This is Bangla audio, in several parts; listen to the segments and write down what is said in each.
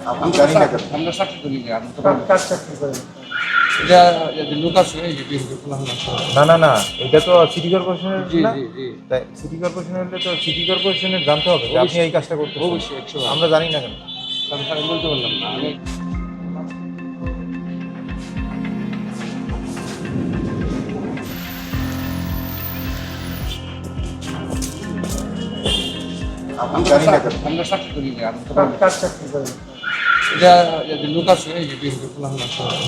আমরা চাকরি করি না, আমি তো কাজ চাকরি করেন? এটা লোক আছে এই যে বিএনপি না না না, এটা তো সিটি কর্পোরেশনের জি না। জি জি তাই সিটি কর্পোরেশনের হলে তো সিটি কর্পোরেশনের জানতে হবে যে আপনি এই কাজটা করতে অবশ্যই 100 আমরা জানি না কেন। আমি বলতে পারলাম না আমি আমরা চাকরি করি না, আমি তো কাজ চাকরি করেন? এটা লোক আছে এই যে বিএনপি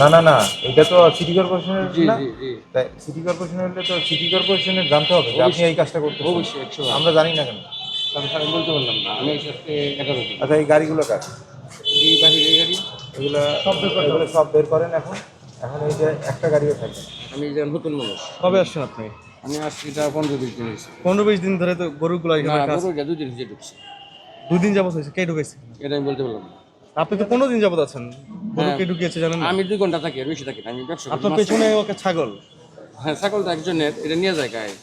না না না, এটা তো সিটি কর্পোরেশনের জি না। জি জি তাই সিটি কর্পোরেশনের হলে তো সিটি কর্পোরেশনের জানতে হবে যে আপনি এই কাজটা করতে অবশ্যই 100 আমরা জানি না কেন। আমি বলতে পারলাম না আমি সাথে 11 দিন আচ্ছা, এই গাড়িগুলো কার? এই বাহিরের গাড়ি এগুলো এগুলো সব বের করেন এখন। এখন এই যে একটা গাড়িও থাকবে। আমি যে নতুন মানুষ কবে আসছেন আপনি? আমি আসছি এটা 15-20 দিন হয়েছে 15-20 দিন ধরে তো গরুগুলো না এখানে কাজ, বড় 2 দিন হয়েছে ঢুকছে 2 দিন যাবত হয়েছে। কে ঢুকেছে? এটা আমি বলতে পারলাম না আপনি তো 15 দিন যাবত আছেন, গরু হ্যাঁ। কে ঢুকিয়েছে জানেন না? আমি 2 ঘন্টা থাকি আর বেশি থাকি না, আমি ব্যবসা করি আপনার মাছ পেছনে ধরি। ওকে ছাগল, হ্যাঁ ছাগলটা একজনের, এটা নিয়ে যায় গায়ে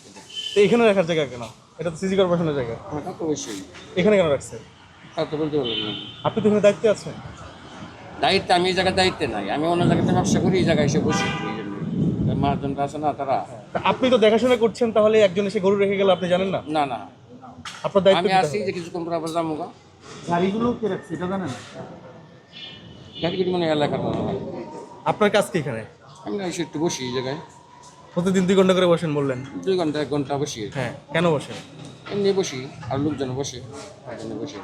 তো এখানে রাখার জায়গা কেন? এটা তো সিজি কর্পোরেশনের জায়গা, হ্যাঁ তা তো অবশ্যই এখানে কেন রাখছে? তা তো বলতে পারলাম না আপনি তো এখানে দায়িত্বে আছেন। দায়িত্বে আমি এই জায়গায় দায়িত্বে নাই, আমি অন্য জায়গাতে ব্যবসা করি, এই জায়গায় এসে বসি এই জন্য মাছজনটা আছে না তারা তা আপনি তো দেখাশোনা করছেন, তাহলে একজন এসে গরু রেখে গেল আপনি জানেন না? না না আপনার দায়িত্ব আমি দিতে আসি হবে। যে কিছুক্ষণ পর আবার যাবো গা গাড়িগুলো কে রাখছে এটা জানেন? গাড়ি মানে এলাকার মনে হয় আপনার কাজ কি এখানে? আমি না এসে একটু বসি এই জায়গায় প্রতিদিন 2 ঘন্টা করে বসেন বললেন। 2 ঘন্টা 1 ঘন্টা বসি হ্যাঁ, কেন বসেন? এমনি বসি আর লোকজন বসে এই জন্য বসি